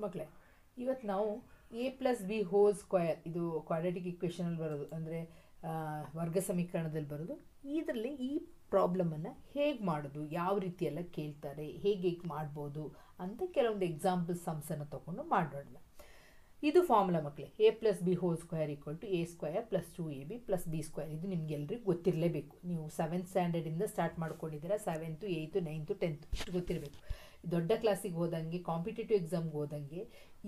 ಮಕ್ಕಳೇ, ಇವತ್ತು ನಾವು A plus B whole square, ಇದು ಕ್ವಾಡ್ರಾಟಿಕ್ ಇಕ್ವೇಷನಲ್ಲಿ ಬರೋದು, ಅಂದರೆ ವರ್ಗ ಸಮೀಕರಣದಲ್ಲಿ ಬರೋದು. ಇದರಲ್ಲಿ ಈ ಪ್ರಾಬ್ಲಮನ್ನು ಹೇಗೆ ಮಾಡೋದು, ಯಾವ ರೀತಿಯೆಲ್ಲ ಕೇಳ್ತಾರೆ, ಹೇಗೆ ಮಾಡ್ಬೋದು ಅಂತ ಕೆಲವೊಂದು ಎಕ್ಸಾಂಪಲ್ ಸಮ್ಸನ್ನು ತೊಗೊಂಡು ಮಾಡೋಣ. ಇದು ಫಾರ್ಮುಲಾ ಮಕ್ಕಳೇ, A plus B whole square equal to A square plus 2ab plus B square. ಇದು ನಿಮಗೆಲ್ಲರಿಗೂ ಗೊತ್ತಿರಲೇಬೇಕು. ನೀವು 7th ಸ್ಟ್ಯಾಂಡರ್ಡಿಂದ ಸ್ಟಾರ್ಟ್ ಮಾಡ್ಕೊಂಡಿದ್ದೀರಾ, 7th 8th 9th 10th ಇಷ್ಟು ಗೊತ್ತಿರಬೇಕು. ದೊಡ್ಡ ಕ್ಲಾಸಿಗೆ ಹೋದಂಗೆ, ಕಾಂಪಿಟೇಟಿವ್ ಎಕ್ಸಾಮ್ಗೆ ಹೋದಂಗೆ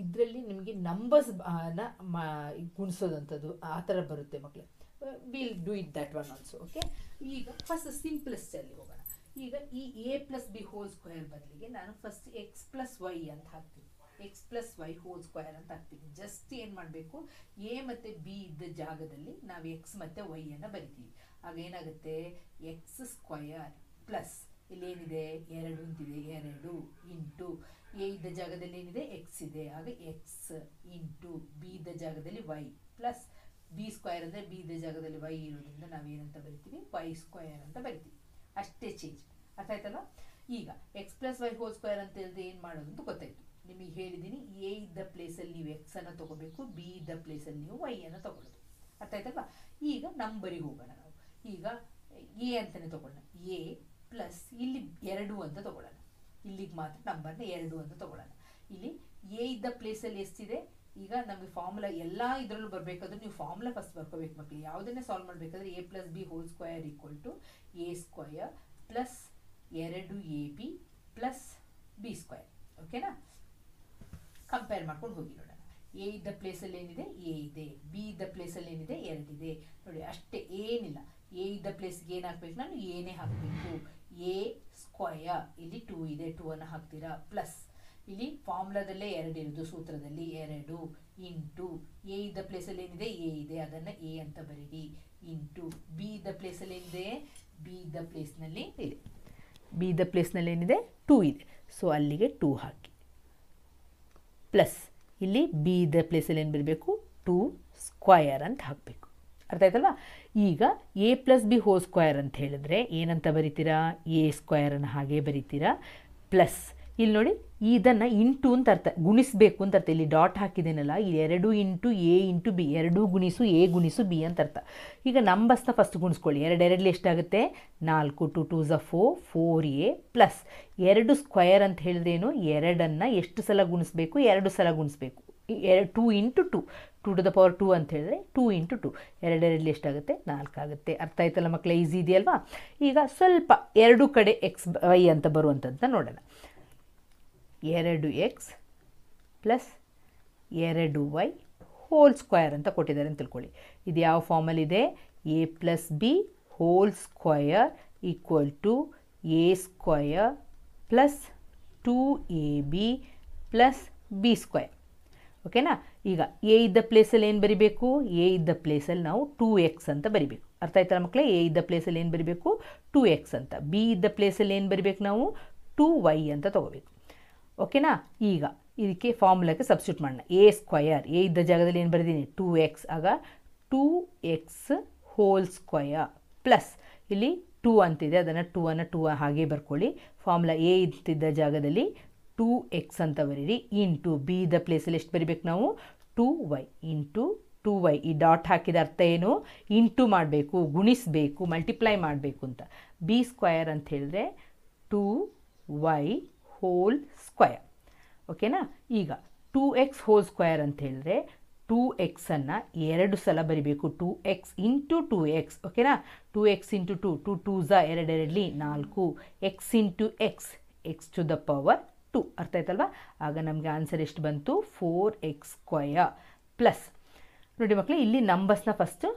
ಇದರಲ್ಲಿ ನಿಮಗೆ ನಂಬರ್ಸ್ ಗುಣಿಸೋದಂಥದ್ದು ಆ ಥರ ಬರುತ್ತೆ ಮಕ್ಕಳೇ. Will do it that one also. Okay, ಈಗ ಫಸ್ಟ್ ಸಿಂಪ್ಲೆಸ್ಟಲ್ಲಿ ಹೋಗೋಣ. ಈಗ ಈ A plus B whole square ಬದಲಿಗೆ ನಾನು ಫಸ್ಟ್ ಎಕ್ಸ್ ಪ್ಲಸ್ ವೈ ಅಂತ ಹಾಕ್ತೀನಿ. X plus Y whole square ಅಂತ ಹಾಕ್ತೀನಿ. ಜಸ್ಟ್ ಏನು ಮಾಡಬೇಕು, ಎ ಮತ್ತು ಬಿ ಇದ್ದ ಜಾಗದಲ್ಲಿ ನಾವು ಎಕ್ಸ್ ಮತ್ತು ವೈ ಅನ್ನು ಬರಿತೀವಿ. ಆಗ ಏನಾಗುತ್ತೆ, ಎಕ್ಸ್ ಸ್ಕ್ವಯರ್ ಪ್ಲಸ್ ಇಲ್ಲೇನಿದೆ 2 ಅಂತಿದೆ, 2 ಇಂಟು ಎ ಇದ್ದ ಜಾಗದಲ್ಲಿ ಏನಿದೆ ಎಕ್ಸ್ ಇದೆ, ಆಗ ಎಕ್ಸ್ ಇಂಟು ಬಿ ಇದ್ದ ಜಾಗದಲ್ಲಿ ವೈ ಪ್ಲಸ್ ಬಿ ಸ್ಕ್ವಯರ್ ಅಂದರೆ ಬಿ ಇದ್ದ ಜಾಗದಲ್ಲಿ ವೈ ಇರೋದ್ರಿಂದ ನಾವೇನಂತ ಬರಿತೀವಿ, ವೈ ಸ್ಕ್ವಯರ್ ಅಂತ ಬರಿತೀವಿ. ಅಷ್ಟೇ ಚೇಂಜ್. ಅರ್ಥ ಆಯ್ತಲ್ಲ? ಈಗ X plus Y whole square ಅಂತ ಹೇಳಿದ್ರೆ ಏನು ಮಾಡೋದು ಅಂತ ಗೊತ್ತಾಯ್ತು. ನಿಮಗೆ ಹೇಳಿದ್ದೀನಿ, ಎ ಇದ್ದ ಪ್ಲೇಸಲ್ಲಿ ನೀವು ಎಕ್ಸ್ ಅನ್ನು ತಗೋಬೇಕು, ಬಿ ಇದ್ದ ಪ್ಲೇಸಲ್ಲಿ ನೀವು ವೈ ಅನ್ನು ತಗೊಳ್ಳೋದು. ಅರ್ಥ ಆಯ್ತಲ್ವಾ? ಈಗ ನಂಬರಿಗೆ ಹೋಗೋಣ. ನಾವು ಈಗ ಎ ಅಂತಲೇ ತಗೊಳ್ಳೋಣ. ಎ ಪ್ಲಸ್ ಇಲ್ಲಿ 2 ಅಂತ ತಗೊಳ್ಳೋಣ. ಇಲ್ಲಿಗೆ ಮಾತ್ರ ನಂಬರ್ನ 2 ಅಂತ ತಗೊಳ್ಳೋಣ. ಇಲ್ಲಿ ಎ ಇದ್ದ ಪ್ಲೇಸಲ್ಲಿ ಎಷ್ಟಿದೆ, ಈಗ ನಮಗೆ ಫಾರ್ಮುಲಾ ಎಲ್ಲ ಇದರಲ್ಲೂ ಬರಬೇಕಾದ್ರೆ ನೀವು ಫಾರ್ಮುಲಾ ಫಸ್ಟ್ ಬರ್ಕೋಬೇಕು ಮಕ್ಕಳು. ಯಾವುದನ್ನೇ ಸಾಲ್ವ್ ಮಾಡಬೇಕಾದ್ರೆ A plus B whole square equal to A square plus 2ab plus B square. ಓಕೆನಾ? ಕಂಪೇರ್ ಮಾಡ್ಕೊಂಡು ಹೋಗಿ ನೋಡೋಣ. ಎ ಇದ್ದ ಪ್ಲೇಸಲ್ಲಿ ಏನಿದೆ, ಎ ಇದೆ. ಬಿ ಇದ್ದ ಪ್ಲೇಸಲ್ಲಿ ಏನಿದೆ, 2 ಇದೆ. ನೋಡಿ, ಅಷ್ಟೇ, ಏನಿಲ್ಲ. ಎ ಇದ್ದ ಪ್ಲೇಸ್ಗೆ ಏನು ಹಾಕ್ಬೇಕು, ನಾನು ಏನೇ ಹಾಕಬೇಕು. ಎ ಸ್ಕ್ವಯರ್ ಇಲ್ಲಿ 2 ಇದೆ, 2 ಅನ್ನು ಹಾಕ್ತೀರಾ. ಪ್ಲಸ್ ಇಲ್ಲಿ ಫಾರ್ಮುಲಾದಲ್ಲೇ 2 ಇರೋದು, ಸೂತ್ರದಲ್ಲಿ 2 ಇಂಟು ಎ ಇದ್ದ ಪ್ಲೇಸಲ್ಲಿ ಏನಿದೆ, ಎ ಇದೆ, ಅದನ್ನು ಎ ಅಂತ ಬರೀರಿ. ಇಂಟು ಬಿ ಇದ್ದ ಪ್ಲೇಸಲ್ಲಿ ಏನಿದೆ, ಬಿ ಇದ್ದ ಪ್ಲೇಸ್ನಲ್ಲಿ ಇದೆ. ಬಿ ಇದ್ದ ಪ್ಲೇಸ್ನಲ್ಲಿ ಏನಿದೆ, 2 ಇದೆ. ಸೊ ಅಲ್ಲಿಗೆ 2 ಹಾಕಿ. ಪ್ಲಸ್ ಇಲ್ಲಿ ಬಿ ಇದ್ದ ಪ್ಲೇಸಲ್ಲಿ ಏನು ಬರಬೇಕು, 2 ಸ್ಕ್ವಯರ್ ಅಂತ ಹಾಕಬೇಕು. ಅರ್ಥ ಆಯ್ತಲ್ವಾ? ಈಗ A plus B whole square ಅಂತ ಹೇಳಿದ್ರೆ ಏನಂತ ಬರಿತೀರಾ, ಎ ಸ್ಕ್ವಯರನ್ನು ಹಾಗೆ ಬರಿತೀರಾ. ಪ್ಲಸ್ ಇಲ್ಲಿ ನೋಡಿ, ಇದನ್ನು ಇಂಟು ಅಂತ ಅರ್ಥ, ಗುಣಿಸಬೇಕು ಅಂತ ಅರ್ಥ. ಇಲ್ಲಿ ಡಾಟ್ ಹಾಕಿದ್ದೇನಲ್ಲ, ಈ 2 ಇಂಟು ಎ ಇಂಟು ಬಿ, 2 ಗುಣಿಸು ಎ ಗುಣಿಸು ಬಿ ಅಂತ ಅರ್ಥ. ಈಗ ನಂಬರ್ಸ್ನ ಫಸ್ಟ್ ಗುಣಿಸ್ಕೊಳ್ಳಿ. 2 ಎಷ್ಟಾಗುತ್ತೆ, 4, 2 2s 4, 4a ಪ್ಲಸ್ 2 ಸ್ಕ್ವಯರ್ ಅಂತ ಹೇಳಿದ್ರೇನು, 2ಅನ್ನು ಎಷ್ಟು ಸಲ ಗುಣಿಸ್ಬೇಕು, 2 ಸಲ ಗುಣಿಸ್ಬೇಕು. 2 ಇಂಟು 2, 2 ಟು ದ ಪವರ್ 2 ಅಂತ ಹೇಳಿದ್ರೆ 2 ಇಂಟು 2, 2 ಎಷ್ಟಾಗುತ್ತೆ, 4 ಆಗುತ್ತೆ. ಅರ್ಥ ಆಯ್ತಲ್ಲ ಮಕ್ಕಳೇ? ಈಸಿ ಇದೆಯಲ್ವಾ? ಈಗ ಸ್ವಲ್ಪ 2 ಕಡೆ ಎಕ್ಸ್ ವೈ ಅಂತ ಬರುವಂಥದ್ದನ್ನ ನೋಡೋಣ. 2x plus 2y whole square ಅಂತ ಕೊಟ್ಟಿದ್ದಾರೆ ಅಂತ ತಿಳ್ಕೊಳ್ಳಿ. ಇದು ಯಾವ ಫಾರ್ಮಲ್ಲಿದೆ, A plus B whole square equal to A square plus 2ab plus B square. ಓಕೆನಾ? ಈಗ ಎ ಇದ್ದ ಪ್ಲೇಸಲ್ಲಿ ಏನು ಬರಿಬೇಕು, ಎ ಇದ್ದ ಪ್ಲೇಸಲ್ಲಿ ನಾವು 2x ಅಂತ ಬರಿಬೇಕು. ಅರ್ಥ ಆಯ್ತಲ್ಲ ಮಕ್ಕಳೇ? ಎ ಇದ್ದ ಪ್ಲೇಸಲ್ಲಿ ಏನು ಬರಿಬೇಕು, 2x ಅಂತ. ಬಿ ಇದ್ದ ಪ್ಲೇಸಲ್ಲಿ ಏನು ಬರಿಬೇಕು, ನಾವು 2y ಅಂತ ತಗೋಬೇಕು. ಓಕೆನಾ? ಈಗ ಇದಕ್ಕೆ ಫಾರ್ಮುಲಾಕ್ಕೆ ಸಬ್ಸ್ಟಿಟ್ಯೂಟ್ ಮಾಡೋಣ. ಎ ಸ್ಕ್ವಯರ್, ಎ ಇದ್ದ ಜಾಗದಲ್ಲಿ ಏನು ಬರೆದೀನಿ, 2x. ಆಗ 2x ಹೋಲ್ ಸ್ಕ್ವಯರ್ ಪ್ಲಸ್ ಇಲ್ಲಿ 2 ಅಂತಿದೆ, ಅದನ್ನು 2 ಹಾಗೆ ಬರ್ಕೊಳ್ಳಿ. ಫಾರ್ಮುಲಾ ಎ ಇದ್ದ ಜಾಗದಲ್ಲಿ 2x ಅಂತ ಬರೀರಿ. ಇಂಟು ಬಿ ಇದ್ದ ಪ್ಲೇಸಲ್ಲಿ ಎಷ್ಟು ಬರಿಬೇಕು ನಾವು, 2y ಇಂಟು 2y. ಈ ಡಾಟ್ ಹಾಕಿದ ಅರ್ಥ ಏನು, ಇಂಟು ಮಾಡಬೇಕು, ಗುಣಿಸಬೇಕು, ಮಲ್ಟಿಪ್ಲೈ ಮಾಡಬೇಕು ಅಂತ. ಬಿ ಸ್ಕ್ವಯರ್ ಅಂತ ಹೇಳಿದ್ರೆ 2y ಹೋಲ್ ಸ್ಕ್ವಯರ್. ಓಕೆನಾ? ಈಗ 2x ಹೋಲ್ ಸ್ಕ್ವಯರ್ ಅಂತ ಹೇಳಿದ್ರೆ 2xನ್ನು 2 ಸಲ ಬರಿಬೇಕು. 2x into 2x. ಓಕೆನಾ? 2x into 2, 2 2s 2 4, x into x to the power 2. ಅರ್ಥ ಆಯ್ತಲ್ವಾ? ಆಗ ನಮಗೆ ಆನ್ಸರ್ ಎಷ್ಟು ಬಂತು, 4x ಸ್ಕ್ವಯರ್ ಪ್ಲಸ್. ನೋಡಿ ಮಕ್ಕಳು, ಇಲ್ಲಿ ನಂಬರ್ಸ್ನ ಫಸ್ಟ್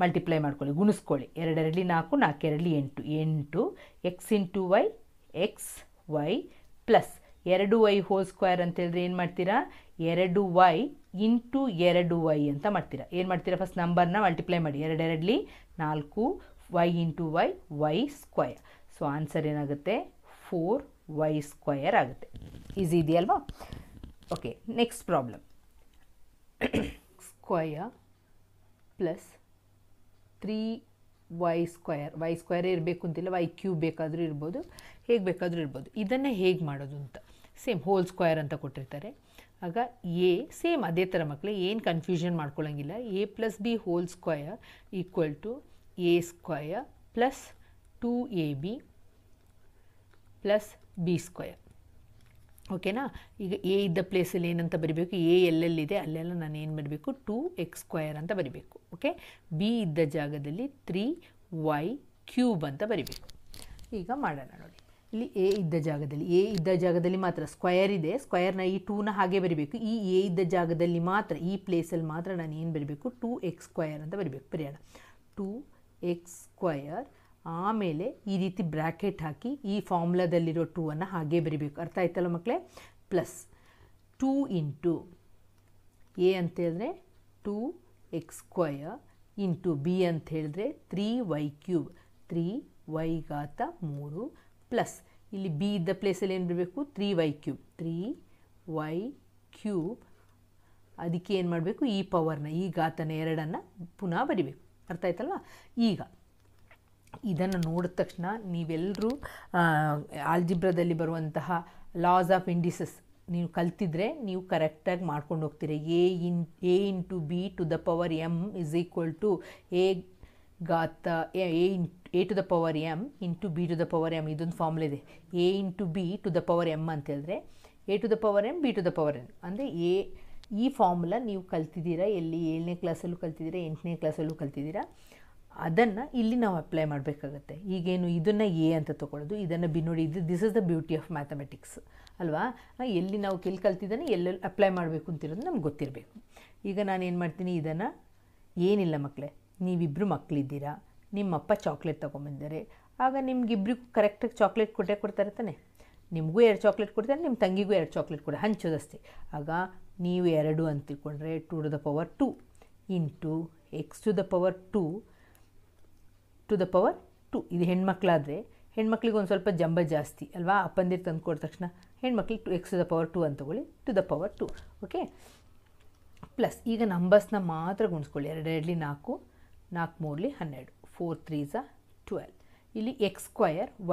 ಮಲ್ಟಿಪ್ಲೈ ಮಾಡ್ಕೊಳ್ಳಿ, ಗುಣಿಸ್ಕೊಳ್ಳಿ. 2 4, 4 8, 8 x into y, X Y plus 2y whole square ಅಂತ ಹೇಳಿದ್ರೆ ಏನು ಮಾಡ್ತೀರಾ, 2y ಇಂಟು 2y ಅಂತ ಮಾಡ್ತೀರಾ. ಏನು ಮಾಡ್ತೀರಾ, ಫಸ್ಟ್ ನಂಬರ್ನ ಮಲ್ಟಿಪ್ಲೈ ಮಾಡಿ. 2 4, y into y square. So answer ಏನಾಗುತ್ತೆ, 4y ಸ್ಕ್ವಯರ್ ಆಗುತ್ತೆ. ಈಸಿ ಇದೆಯಲ್ವಾ? Okay, next problem. Square plus 3y square. y ಸ್ಕ್ವಯರೇ ಇರಬೇಕು ಅಂತಿಲ್ಲ, y ಕ್ಯೂಬ್ ಬೇಕಾದರೂ ಇರ್ಬೋದು, ಹೇಗೆ ಬೇಕಾದರೂ ಇರ್ಬೋದು. ಇದನ್ನು ಹೇಗೆ ಮಾಡೋದು ಅಂತ ಸೇಮ್ ಹೋಲ್ ಸ್ಕ್ವೇರ್ ಅಂತ ಕೊಟ್ಟಿರ್ತಾರೆ. ಆಗ ಎ ಸೇಮ್ ಅದೇ ಥರ ಮಕ್ಕಳೇ, ಏನು ಕನ್ಫ್ಯೂಷನ್ ಮಾಡ್ಕೊಳ್ಳೋಂಗಿಲ್ಲ. A plus B whole square equal to A square plus 2ab plus B square. ಓಕೆನಾ? ಈಗ ಎ ಇದ್ದ ಪ್ಲೇಸಲ್ಲಿ ಏನಂತ ಬರೀಬೇಕು, ಎ ಎಲ್ಲೆಲ್ಲಿದೆ ಅಲ್ಲೆಲ್ಲ ನಾನು ಏನು ಬರಬೇಕು, 2x² ಅಂತ ಬರೀಬೇಕು. ಓಕೆ, ಬಿ ಇದ್ದ ಜಾಗದಲ್ಲಿ 3y³ ಅಂತ ಬರೀಬೇಕು. ಈಗ ಮಾಡೋಣ ನೋಡಿ. ಇಲ್ಲಿ ಎ ಇದ್ದ ಜಾಗದಲ್ಲಿ ಮಾತ್ರ ಸ್ಕ್ವಯರ್ ಇದೆ, ಸ್ಕ್ವಯರ್ನ ಈ 2ನ ಹಾಗೆ ಬರೀಬೇಕು. ಈ ಎ ಇದ್ದ ಜಾಗದಲ್ಲಿ ಮಾತ್ರ, ಈ ಪ್ಲೇಸಲ್ಲಿ ಮಾತ್ರ ನಾನು ಏನು ಬರೀಬೇಕು, 2x² ಅಂತ ಬರೀಬೇಕು. ಬರೆಯೋಣ, 2x². ಆಮೇಲೆ ಈ ರೀತಿ ಬ್ರ್ಯಾಕೆಟ್ ಹಾಕಿ ಈ ಫಾರ್ಮುಲಾದಲ್ಲಿರೋ 2ಅನ್ನು ಹಾಗೆ ಬರೀಬೇಕು. ಅರ್ಥ ಆಯ್ತಲ್ಲ ಮಕ್ಕಳೇ? ಪ್ಲಸ್ 2 ಇಂಟು ಎ ಅಂತ ಹೇಳಿದ್ರೆ 2x² ಇಂಟು ಬಿ ಅಂತ ಹೇಳಿದ್ರೆ 3y³ 3y³ ಪ್ಲಸ್ ಇಲ್ಲಿ ಬಿ ಇದ್ದ ಪ್ಲೇಸಲ್ಲಿ ಏನು ಬರಬೇಕು, 3y³. ಅದಕ್ಕೆ ಏನು ಮಾಡಬೇಕು, ಈ ಪವರ್ನ, ಈ ಘಾತನ 2ಅನ್ನು ಪುನಃ ಬರಿಬೇಕು. ಅರ್ಥ ಆಯ್ತಲ್ವ? ಈಗ ಇದನ್ನು ನೋಡಿದ ತಕ್ಷಣ ನೀವೆಲ್ಲರೂ ಆಲ್ಜಿಬ್ರಾದಲ್ಲಿ ಬರುವಂತಹ ಲಾಸ್ ಆಫ್ ಇಂಡಿಸಸ್ ನೀವು ಕಲ್ತಿದ್ರೆ ನೀವು ಕರೆಕ್ಟಾಗಿ ಮಾಡ್ಕೊಂಡು ಹೋಗ್ತೀರಿ. A into B to the power M is equal to A to the power M into B to the power M. ಇದೊಂದು ಫಾರ್ಮುಲಾ ಇದೆ. A into B to the power M ಅಂತ ಹೇಳಿದ್ರೆ A to the power M B to the power N. ಅಂದರೆ ಈ formula ನೀವು ಕಲ್ತಿದ್ದೀರಾ, ಎಲ್ಲಿ 7ನೇ ಕ್ಲಾಸಲ್ಲೂ ಕಲ್ತಿದ್ದೀರಾ, 8ನೇ ಕ್ಲಾಸಲ್ಲೂ ಕಲ್ತಿದ್ದೀರಾ. ಅದನ್ನು ಇಲ್ಲಿ ನಾವು ಅಪ್ಲೈ ಮಾಡಬೇಕಾಗತ್ತೆ. ಈಗೇನು ಇದನ್ನು ಎ ಅಂತ ತೊಗೊಳ್ಳೋದು, ಇದನ್ನು ಬಿ. ನೋಡಿ, this is the beauty of mathematics ಅಲ್ವಾ? ಎಲ್ಲಿ ನಾವು ಕಲ್ತಿದ್ದಾನೆ ಎಲ್ಲೆಲ್ಲಿ ಅಪ್ಲೈ ಮಾಡಬೇಕು ಅಂತಿರೋದು ನಮ್ಗೆ ಗೊತ್ತಿರಬೇಕು. ಈಗ ನಾನು ಏನು ಮಾಡ್ತೀನಿ, ಇದನ್ನು ಏನಿಲ್ಲ ಮಕ್ಕಳೇ, ನೀವಿಬ್ಬರು ಮಕ್ಕಳಿದ್ದೀರಾ, ನಿಮ್ಮಪ್ಪ ಚಾಕ್ಲೇಟ್ ತೊಗೊಂಬಂದಿದ್ದಾರೆ. ಆಗ ನಿಮ್ಗಿಬ್ರಿಗೂ ಕರೆಕ್ಟಾಗಿ ಚಾಕ್ಲೇಟ್ ಕೊಡ್ತಾರೆ ತಾನೆ. ನಿಮಗೂ 2 ಚಾಕ್ಲೇಟ್ ಕೊಡ್ತಾರೆ, ನಿಮ್ಮ ತಂಗಿಗೂ 2 ಚಾಕ್ಲೇಟ್ ಕೊಡಿ, ಹಂಚೋದಷ್ಟೇ. ಆಗ ನೀವು 2 ಅಂತ ತಿಳ್ಕೊಂಡ್ರೆ 2 to the power 2 into x to the power 2 to the power 2. ಇದು ಹೆಣ್ಮಕ್ಳಾದರೆ ಹೆಣ್ಮಕ್ಳಿಗೆ ಒಂದು ಸ್ವಲ್ಪ ಜಂಬ ಜಾಸ್ತಿ ಅಲ್ವಾ? ಅಪ್ಪಂದಿರು ತಂದು ಕೊಟ್ಟ ತಕ್ಷಣ ಹೆಣ್ಮಕ್ಳಿಗೆ x ಟು ದ ಪವರ್ 2 ಅಂತ ತಗೊಳ್ಳಿ, to the power 2. Okay, plus ಈಗ ನಂಬರ್ಸ್ನ ಮಾತ್ರ ಗುಣಿಸ್ಕೊಳ್ಳಿ. 2 2 4, 4 3 12, 4 3 12. ಇಲ್ಲಿ x²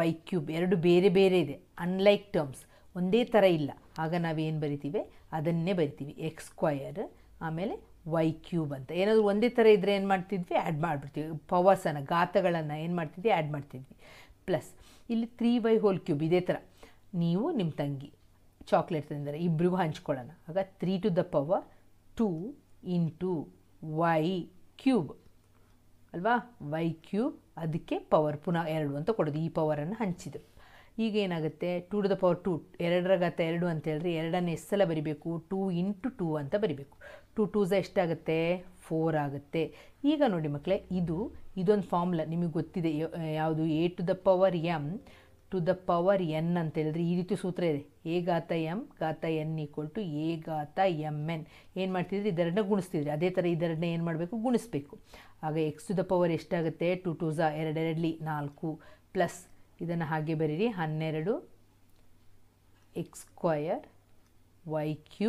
y³ 2 ಬೇರೆ ಬೇರೆ ಇದೆ, ಅನ್ಲೈಕ್ ಟರ್ಮ್ಸ್, ಒಂದೇ ಥರ ಇಲ್ಲ. ಆಗ ನಾವೇನು ಬರಿತೀವಿ ಅದನ್ನೇ ಬರಿತೀವಿ, x² ಆಮೇಲೆ y³ ಅಂತ. ಏನಾದರೂ ಒಂದೇ ಥರ ಇದ್ದರೆ ಏನು ಮಾಡ್ತಿದ್ವಿ, ಆ್ಯಡ್ ಮಾಡಿಬಿಡ್ತೀವಿ. ಪವರ್ಸನ್ನು, ಘಾತಗಳನ್ನು ಏನು ಮಾಡ್ತಿದ್ವಿ, ಆ್ಯಡ್ ಮಾಡ್ತಿದ್ವಿ. ಪ್ಲಸ್ ಇಲ್ಲಿ 3y³ ಇದೇ ಥರ ನೀವು ನಿಮ್ಮ ತಂಗಿ ಚಾಕ್ಲೇಟ್ ತಂದಿದ್ದಾರೆ, ಇಬ್ಬರಿಗೂ ಹಂಚ್ಕೊಳ್ಳೋಣ. ಆಗ 3 to the power 2 into y³ ಅಲ್ವಾ? y³ ಅದಕ್ಕೆ ಪವರ್ ಪುನಃ 2 ಅಂತ ಕೊಡೋದು, ಈ ಪವರನ್ನು ಹಂಚಿದ್ರು. ಈಗ ಏನಾಗುತ್ತೆ, 2 ಟು ದ ಪವರ್ 2, 2 ರ ಘಾತ 2 ಅಂತ ಹೇಳಿದ್ರೆ 2ಅನ್ನು ಎಷ್ಟು ಸಲ ಬರಿಬೇಕು, 2 ಇಂಟು 2 ಅಂತ ಬರಿಬೇಕು. 2 2 ಎಷ್ಟಾಗುತ್ತೆ, 4 ಆಗುತ್ತೆ. ಈಗ ನೋಡಿ ಮಕ್ಕಳೇ, ಇದೊಂದು ಫಾರ್ಮುಲಾ ನಿಮಗೆ ಗೊತ್ತಿದೆ ಯಾವುದು, A to the power M to the power N ಅಂತ ಹೇಳಿದ್ರೆ ಈ ರೀತಿ ಸೂತ್ರ ಇದೆ, ಎ ಘಾತ ಎಮ್ ಘಾತ ಎನ್ ಈಕ್ವಲ್ ಟು ಎ ಘಾತ ಎಮ್ ಎನ್. ಏನು ಮಾಡ್ತಿದ್ರಿ, ಇದರನ್ನ ಗುಣಿಸ್ತಿದ್ರಿ, ಅದೇ ಥರ ಇದರನ್ನ ಏನು ಮಾಡಬೇಕು, ಗುಣಿಸ್ಬೇಕು. ಆಗ x ಟು ದ ಪವರ್ ಎಷ್ಟಾಗುತ್ತೆ, 2 2 2 2 4 ಪ್ಲಸ್ ಇದನ್ನು ಹಾಗೆ ಬರೀರಿ, 12 x² y³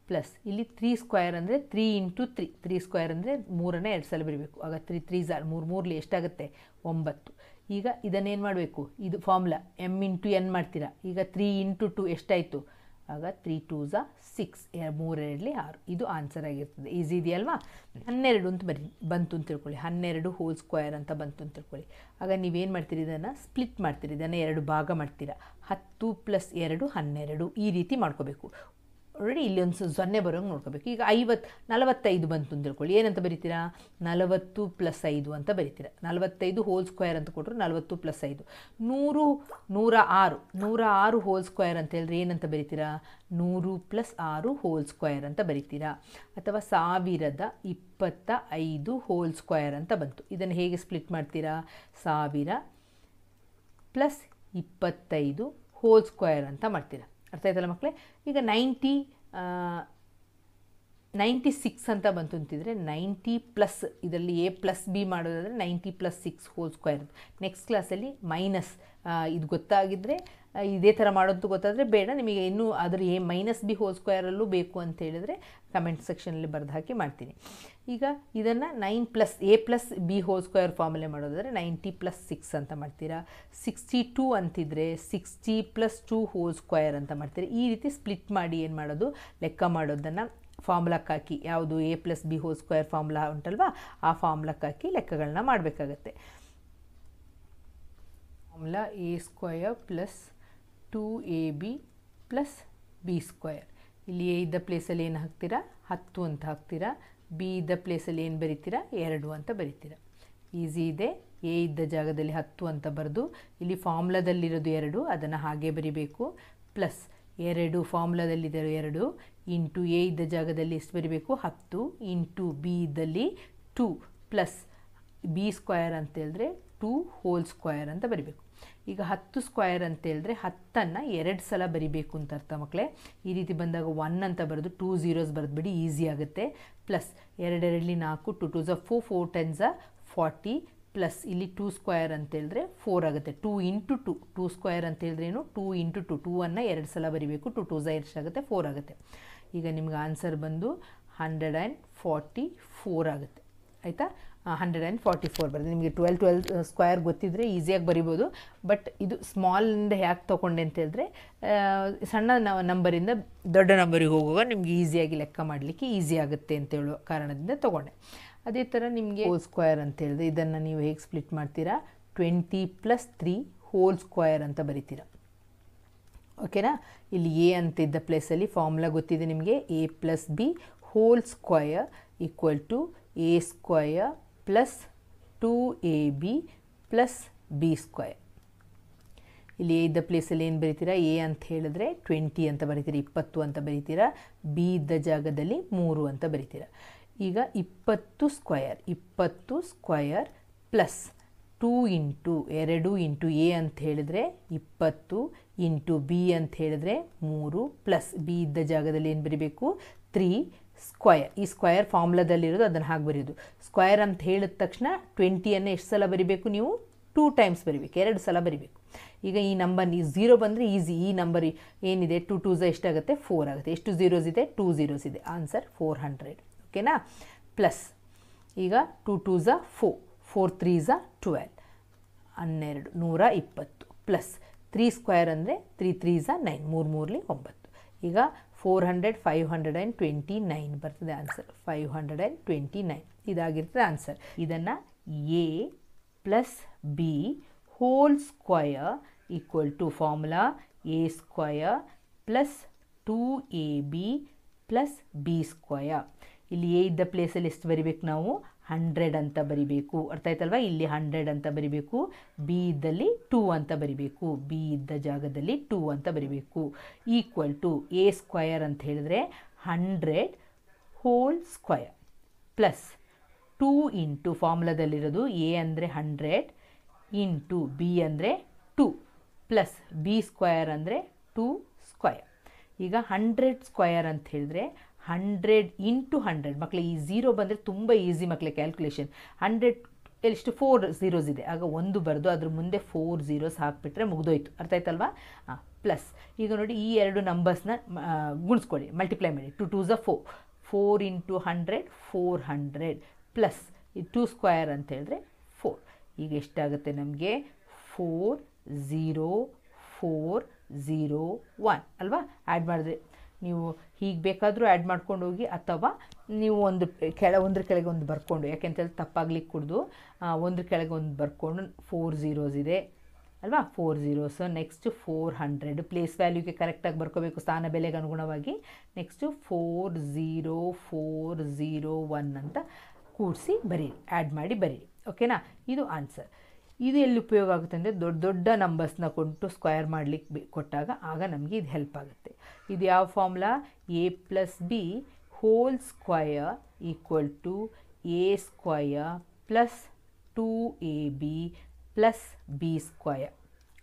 ಪ್ಲಸ್ ಇಲ್ಲಿ 3² ಅಂದರೆ 3 ಇಂಟು 3, 3² ಅಂದರೆ 3ಅನ್ನು 2 ಸಲ ಬರೀಬೇಕು. ಆಗ 3 3 3 3 ಎಷ್ಟಾಗುತ್ತೆ, 9. ಈಗ ಇದನ್ನೇನು ಮಾಡಬೇಕು, ಇದು ಫಾರ್ಮುಲಾ m ಇಂಟು n ಮಾಡ್ತೀರಾ. ಈಗ 3 ಇಂಟು 2 ಎಷ್ಟಾಯಿತು, ಆಗ 3 2 6, 3 2 6. ಇದು ಆನ್ಸರ್ ಆಗಿರ್ತದೆ. ಈಸಿ ಇದೆಯಲ್ವಾ? 12 ಅಂತ ಬಂತು ಅಂತ ತಿಳ್ಕೊಳ್ಳಿ, 12 ಹೋಲ್ ಸ್ಕ್ವೇರ್ ಅಂತ ಬಂತು ಅಂತ ತಿಳ್ಕೊಳ್ಳಿ. ಆಗ ನೀವೇನು ಮಾಡ್ತೀರಿ, ಇದನ್ನು ಸ್ಪ್ಲಿಟ್ ಮಾಡ್ತೀರಿ, ಇದನ್ನು 2 ಭಾಗ ಮಾಡ್ತೀರಾ. 10 + 2 12 ಈ ರೀತಿ ಮಾಡ್ಕೋಬೇಕು. ಆಲ್ರೆಡಿ ಇಲ್ಲಿ ಒಂದು 0 ಬರೋಂಗೆ ನೋಡ್ಕೋಬೇಕು. ಈಗ 45 ಬಂತು ಅಂತ ತಿಳ್ಕೊಳ್ಳಿ, ಏನಂತ ಬರೀತೀರಾ, 40 + 5 ಅಂತ ಬರೀತೀರಾ. 45 ಹೋಲ್ ಸ್ಕ್ವೇರ್ ಅಂತ ಕೊಟ್ಟರು, 40 + 5 106 ಹೋಲ್ ಸ್ಕ್ವೇರ್ ಅಂತ ಹೇಳಿದ್ರೆ ಏನಂತ ಬರೀತೀರಾ, 100 + 6 ಹೋಲ್ ಸ್ಕ್ವೇರ್ ಅಂತ ಬರೀತೀರಾ. ಅಥವಾ 1025 ಹೋಲ್ ಸ್ಕ್ವೇರ್ ಅಂತ ಬಂತು. ಇದನ್ನು ಹೇಗೆ ಸ್ಪ್ಲಿಟ್ ಮಾಡ್ತೀರಾ, 1000 + 25 ಹೋಲ್ ಸ್ಕ್ವೇರ್ ಅಂತ ಮಾಡ್ತೀರಾ. ಅರ್ಥ ಆಯ್ತಲ್ಲ ಮಕ್ಕಳೇ? ಈಗ 96 ಅಂತ ಬಂತು ಅಂತಿದ್ರೆ 90 ಪ್ಲಸ್, ಇದರಲ್ಲಿ a + b ಮಾಡೋದಾದರೆ 90 + 6 ಹೋಲ್ ಸ್ಕ್ವೇರ್. ನೆಕ್ಸ್ಟ್ ಕ್ಲಾಸಲ್ಲಿ ಮೈನಸ್ ಇದು ಗೊತ್ತಾಗಿದ್ದರೆ ಇದೇ ಥರ ಮಾಡೋದು ಗೊತ್ತಾದರೆ ಬೇಡ, ನಿಮಗೆ ಇನ್ನೂ ಅದ್ರ -b² ಬೇಕು ಅಂತ ಹೇಳಿದರೆ ಕಮೆಂಟ್ ಸೆಕ್ಷನಲ್ಲಿ ಬರೆದು ಹಾಕಿ ಮಾಡ್ತೀನಿ. ಈಗ ಇದನ್ನು 9 + a+b² ಫಾರ್ಮುಲೆ ಮಾಡೋದಾದರೆ 90 + 6 ಅಂತ ಮಾಡ್ತೀರಾ. 62 ಅಂತಿದ್ರೆ 60 + 2² ಅಂತ ಮಾಡ್ತೀರಾ. ಈ ರೀತಿ ಸ್ಪ್ಲಿಟ್ ಮಾಡಿ ಏನು ಮಾಡೋದು, ಲೆಕ್ಕ ಮಾಡೋದನ್ನು ಫಾರ್ಮುಲಾಕ್ಕೆ ಹಾಕಿ, ಯಾವುದು a+b² ಫಾರ್ಮುಲಾ ಉಂಟಲ್ವಾ ಆ ಫಾರ್ಮುಲಾಕ್ಕೆ ಹಾಕಿ ಲೆಕ್ಕಗಳನ್ನ ಮಾಡಬೇಕಾಗತ್ತೆ. Formula a² + 2ab + b². ಇಲ್ಲಿ a ಇದ್ದ ಪ್ಲೇಸಲ್ಲಿ ಏನು ಹಾಕ್ತೀರಾ, 10 ಅಂತ ಹಾಕ್ತೀರಾ. b ಇದ್ದ ಪ್ಲೇಸಲ್ಲಿ ಏನು ಬರಿತೀರಾ, 2 ಅಂತ ಬರಿತೀರಾ. ಈಸಿ ಇದೆ. a ಇದ್ದ ಜಾಗದಲ್ಲಿ 10 ಅಂತ ಬರೆದು, ಇಲ್ಲಿ ಫಾರ್ಮುಲಾದಲ್ಲಿರೋದು 2, ಅದನ್ನು ಹಾಗೆ ಬರಿಬೇಕು. ಪ್ಲಸ್ 2 ಫಾರ್ಮುಲಾದಲ್ಲಿರೋ 2 ಇಂಟು a ಇದ್ದ ಜಾಗದಲ್ಲಿ ಎಷ್ಟು ಬರಿಬೇಕು, 10 ಇಂಟು b ಇದ್ದಲ್ಲಿ 2 ಪ್ಲಸ್ b² ಅಂತ ಹೇಳಿದ್ರೆ 2² ಅಂತ ಬರಿಬೇಕು. ಈಗ 10² ಅಂತ ಹೇಳಿದ್ರೆ 10ಅನ್ನು 2 ಸಲ ಬರಿಬೇಕು ಅಂತ ಅರ್ಥ ಮಕ್ಕಳೇ. ಈ ರೀತಿ ಬಂದಾಗ 1 ಅಂತ ಬರೆದು 2 zeros ಬರೆದ್ಬಿಡಿ, ಈಸಿ ಆಗುತ್ತೆ. ಪ್ಲಸ್ 2 2 4, 2 2 4, 4 10 40, ಪ್ಲಸ್ ಇಲ್ಲಿ 2² ಅಂತ ಹೇಳಿದ್ರೆ 4 ಆಗುತ್ತೆ. 2 ಇಂಟು 2, 2² ಅಂತ ಹೇಳಿದ್ರೆ ಏನು, 2 ಇಂಟು 2, 2ಅನ್ನು 2 ಸಲ ಬರಿಬೇಕು. 2 2 ಎಷ್ಟಾಗುತ್ತೆ, 4 ಆಗುತ್ತೆ. ಈಗ ನಿಮ್ಗೆ ಆನ್ಸರ್ ಬಂದು 144 ಆಗುತ್ತೆ. ಆಯಿತಾ, 144 ಬರುತ್ತೆ. ನಿಮಗೆ 12 ಗೊತ್ತಿದ್ದರೆ ಈಸಿಯಾಗಿ ಬರಿಬೋದು. ಬಟ್ ಇದು ಸ್ಮಾಲಿಂದ ಯಾಕೆ ತೊಗೊಂಡೆ ಅಂತ ಹೇಳಿದ್ರೆ, ಸಣ್ಣ ನಂಬರಿಂದ ದೊಡ್ಡ ನಂಬರಿಗೆ ಹೋಗುವಾಗ ನಿಮ್ಗೆ ಈಸಿಯಾಗಿ ಲೆಕ್ಕ ಮಾಡಲಿಕ್ಕೆ ಈಸಿ ಆಗುತ್ತೆ ಅಂತ ಹೇಳೋ ಕಾರಣದಿಂದ ತೊಗೊಂಡೆ. ಅದೇ ಥರ ನಿಮಗೆ ಹೋಲ್² ಅಂತ ಹೇಳಿದ್ರೆ ಇದನ್ನು ನೀವು ಹೇಗೆ ಸ್ಪ್ಲಿಟ್ ಮಾಡ್ತೀರಾ, 20 + 3² ಅಂತ ಬರಿತೀರಾ. ಓಕೆನಾ. ಇಲ್ಲಿ ಎ ಅಂತ ಇದ್ದ ಪ್ಲೇಸಲ್ಲಿ ಫಾರ್ಮುಲಾ ಗೊತ್ತಿದೆ ನಿಮಗೆ, a+b² = a² + 2ab + b². ಇಲ್ಲಿ ಎ ಇದ್ದ ಪ್ಲೇಸಲ್ಲಿ ಏನು ಬರಿತೀರಾ, ಎ ಅಂತ ಹೇಳಿದ್ರೆ 20 ಅಂತ ಬರಿತೀರಾ, 20 ಅಂತ ಬರಿತೀರಾ. ಬಿ ಇದ್ದ ಜಾಗದಲ್ಲಿ 3 ಅಂತ ಬರಿತೀರಾ. ಈಗ 20² ಪ್ಲಸ್ 2 ಇಂಟು 2 ಇಂಟು ಎ ಅಂತ ಹೇಳಿದ್ರೆ 20 ಇಂಟು ಬಿ ಅಂತ ಹೇಳಿದ್ರೆ 3 ಪ್ಲಸ್ ಬಿ ಇದ್ದ ಜಾಗದಲ್ಲಿ ಏನು ಬರಿಬೇಕು, 3². ಈ ಸ್ಕ್ವಯರ್ ಫಾರ್ಮುಲಾದಲ್ಲಿರೋದು ಅದನ್ನು ಹಾಗೆ ಬರೆಯೋದು. ಸ್ಕ್ವಯರ್ ಅಂತ ಹೇಳಿದ ತಕ್ಷಣ 20ಅನ್ನು ಎಷ್ಟು ಸಲ ಬರಿಬೇಕು ನೀವು, 2 ಟೈಮ್ಸ್ ಬರಿಬೇಕು, 2 ಸಲ ಬರಿಬೇಕು. ಈಗ ಈ ನಂಬರ್ 0 ಬಂದರೆ ಈಸಿ. ಈ ನಂಬರ್ ಏನಿದೆ 2 2 ಎಷ್ಟಾಗುತ್ತೆ, 4 ಆಗುತ್ತೆ. ಎಷ್ಟು zeros ಇದೆ, 2 zeros ಇದೆ. ಆನ್ಸರ್ 400. ಓಕೆನಾ. ಪ್ಲಸ್ ಈಗ 2 2 4, 4 3 12, 12 120 ಪ್ಲಸ್ 3² ಅಂದರೆ 3 3 9, 3 3 9. ಈಗ 400 529 ಬರ್ತದೆ ಆನ್ಸರ್. 529 ಇದಾಗಿರ್ತದೆ ಆನ್ಸರ್. ಇದನ್ನು a+b² = formula a² + 2ab + b². ಇಲ್ಲಿ ಎ ಇದ್ದ ಪ್ಲೇಸಲ್ಲಿ ಎಷ್ಟು ಬರಿಬೇಕು ನಾವು, 100 ಅಂತ ಬರಿಬೇಕು. ಅರ್ಥ ಆಯ್ತಲ್ವಾ. ಇಲ್ಲಿ 100 ಅಂತ ಬರಿಬೇಕು. ಬಿ ಇದ್ದಲ್ಲಿ 2 ಅಂತ ಬರಿಬೇಕು. ಬಿ ಇದ್ದ ಜಾಗದಲ್ಲಿ 2 ಅಂತ ಬರಿಬೇಕು. = a² ಅಂತ ಹೇಳಿದ್ರೆ 100² ಪ್ಲಸ್ 2 ಇಂಟು ಫಾರ್ಮುಲಾದಲ್ಲಿರೋದು ಎ ಅಂದರೆ 100 ಇಂಟು ಬಿ ಅಂದರೆ 2 ಪ್ಲಸ್ b² ಅಂದರೆ 2². ಈಗ 100² ಅಂತ ಹೇಳಿದ್ರೆ 100 ಇಂಟು 100 ಮಕ್ಕಳೇ. ಈ 0 ಬಂದರೆ ತುಂಬ ಈಸಿ ಮಕ್ಕಳೇ ಕ್ಯಾಲ್ಕುಲೇಷನ್. 100 ಎಷ್ಟು 4 zeros ಇದೆ, ಆಗ 1 ಬರೆದು ಅದ್ರ ಮುಂದೆ 4 zeros ಹಾಕಿಬಿಟ್ರೆ ಮುಗಿದೋಯ್ತು. ಅರ್ಥ ಆಯ್ತಲ್ವಾ. ಪ್ಲಸ್ ಈಗ ನೋಡಿ ಈ 2 ನಂಬರ್ಸ್ನ ಗುಣಿಸ್ಕೊಳ್ಳಿ, ಮಲ್ಟಿಪ್ಲೈ ಮಾಡಿ. 2 2 4, 4 ಇಂಟು 100 400 ಪ್ಲಸ್ ಈ 2² ಅಂತ ಹೇಳಿದ್ರೆ 4. ಈಗ ಎಷ್ಟಾಗುತ್ತೆ ನಮಗೆ, 40401 ಅಲ್ವಾ. ಆ್ಯಡ್ ಮಾಡಿದ್ರೆ ನೀವು ಹೀಗೆ ಬೇಕಾದರೂ ಆ್ಯಡ್ ಮಾಡ್ಕೊಂಡು ಹೋಗಿ, ಅಥವಾ ನೀವು ಒಂದ್ರ ಕೆಳಗೆ ಒಂದು ಬರ್ಕೊಂಡು, ಯಾಕೆಂತೇಳಿ ತಪ್ಪಾಗ್ಲಿಕ್ಕೆ ಕುಡ್ದು ಒಂದ್ರ ಕೆಳಗೆ ಒಂದು ಬರ್ಕೊಂಡು 4 zeros ಇದೆ ಅಲ್ವಾ, 4 zeros. ನೆಕ್ಸ್ಟ್ 400 ಪ್ಲೇಸ್ ವ್ಯಾಲ್ಯೂಗೆ ಕರೆಕ್ಟಾಗಿ ಬರ್ಕೋಬೇಕು, ಸ್ಥಾನ ಬೆಲೆಗೆ ಅನುಗುಣವಾಗಿ. ನೆಕ್ಸ್ಟು 40401 ಅಂತ ಕೂಡಿಸಿ ಬರೀರಿ, ಆ್ಯಡ್ ಮಾಡಿ ಬರೀರಿ. ಓಕೆನಾ. ಇದು ಆನ್ಸರ್. ಇದು ಎಲ್ಲಿ ಉಪಯೋಗ ಆಗುತ್ತೆ ಅಂದರೆ, ದೊಡ್ಡ ದೊಡ್ಡ ನಂಬರ್ಸ್ನ ಕೊಟ್ಟು ಸ್ಕ್ವಯರ್ ಮಾಡಲಿಕ್ಕೆ ಕೊಟ್ಟಾಗ ಆಗ ನಮಗೆ ಇದು ಹೆಲ್ಪ್ ಆಗುತ್ತೆ. ಇದು ಯಾವ formula, a+b² = a² + 2ab + b².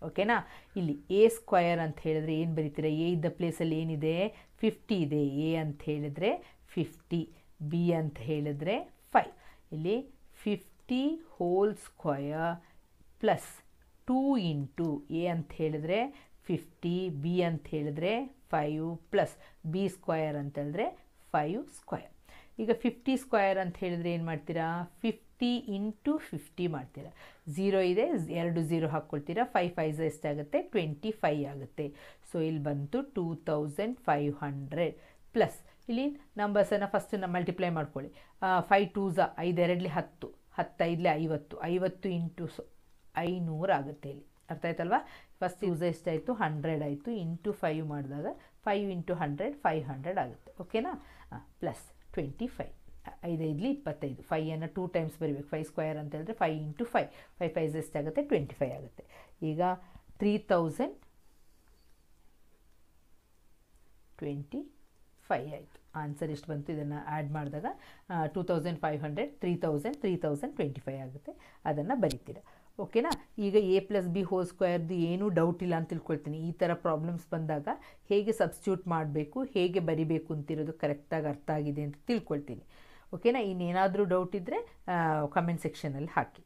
ಓಕೆನಾ. ಇಲ್ಲಿ a² ಅಂತ ಹೇಳಿದ್ರೆ ಏನು ಬರೀತೀರಾ, ಎ ಇದ್ದ ಪ್ಲೇಸಲ್ಲಿ ಏನಿದೆ 50 ಇದೆ. ಎ ಅಂತ ಹೇಳಿದ್ರೆ 50, ಬಿ ಅಂತ ಹೇಳಿದ್ರೆ 5. ಇಲ್ಲಿ 50² ಪ್ಲಸ್ 2 ಇಂಟು ಎ ಅಂತ ಹೇಳಿದ್ರೆ 50, ಬಿ ಅಂತ ಹೇಳಿದ್ರೆ 5 ಪ್ಲಸ್ ಬಿ ಸ್ಕ್ವಯರ್ ಅಂತ ಹೇಳಿದ್ರೆ 5 ಸ್ಕ್ವಯರ್. ಈಗ 50 ಸ್ಕ್ವಯರ್ ಅಂತ ಹೇಳಿದ್ರೆ ಏನು ಮಾಡ್ತೀರಾ, 50 ಇಂಟು 50 ಮಾಡ್ತೀರಾ. 0 ಇದೆ, 2 0 ಹಾಕ್ಕೊಳ್ತೀರಾ. 5 5 ಎಷ್ಟಾಗುತ್ತೆ, 25 ಆಗುತ್ತೆ. ಸೊ ಇಲ್ಲಿ ಬಂತು 2500 ಪ್ಲಸ್ ಇಲ್ಲಿ ನಂಬರ್ಸನ್ನು ಫಸ್ಟ್ ಮಲ್ಟಿಪ್ಲೈ ಮಾಡ್ಕೊಳ್ಳಿ. 5 2 5 2 10, 10 5 50, 50 ಇಂಟು 500 ಆಗುತ್ತೆ. ಇಲ್ಲಿ ಅರ್ಥ ಆಯ್ತಲ್ವಾ. ಫಸ್ಟ್ ಯೂಸ್ ಎಷ್ಟಾಯಿತು, 100 ಆಯಿತು. ಇಂಟು 5 ಮಾಡಿದಾಗ 5 ಇಂಟು 100 500 ಆಗುತ್ತೆ. ಓಕೆನಾ. ಪ್ಲಸ್ 25, 5 5 25. 5ಅನ್ನು 2 ಟೈಮ್ಸ್ ಬರೀಬೇಕು. 5 ಸ್ಕ್ವಯರ್ ಅಂತ ಹೇಳಿದ್ರೆ 5 ಇಂಟು 5, 5 5 ಎಷ್ಟಾಗುತ್ತೆ, 25 ಆಗುತ್ತೆ. ಈಗ 3025 ಆಯಿತು. ಆನ್ಸರ್ ಎಷ್ಟು ಬಂತು, ಇದನ್ನು ಆ್ಯಡ್ ಮಾಡಿದಾಗ 2500, 3000, 3025 ಆಗುತ್ತೆ. ಅದನ್ನು ಬರಿತೀರಾ. ಓಕೆನಾ. ಈಗ ಎ ಪ್ಲಸ್ ಬಿ ಹೋಲ್ ಸ್ಕ್ವೇರ್ದು ಏನೂ ಡೌಟ್ ಇಲ್ಲ ಅಂತ ತಿಳ್ಕೊಳ್ತೀನಿ. ಈ ಥರ ಪ್ರಾಬ್ಲಮ್ಸ್ ಬಂದಾಗ ಹೇಗೆ ಸಬ್ಸ್ಟಿಟ್ಯೂಟ್ ಮಾಡಬೇಕು, ಹೇಗೆ ಬರಿಬೇಕು ಅಂತಿರೋದು ಕರೆಕ್ಟಾಗಿ ಅರ್ಥ ಆಗಿದೆ ಅಂತ ತಿಳ್ಕೊಳ್ತೀನಿ. ಓಕೆನಾ. ಇನ್ನೇನಾದರೂ ಡೌಟ್ ಇದ್ದರೆ ಕಮೆಂಟ್ ಸೆಕ್ಷನಲ್ಲಿ ಹಾಕಿ.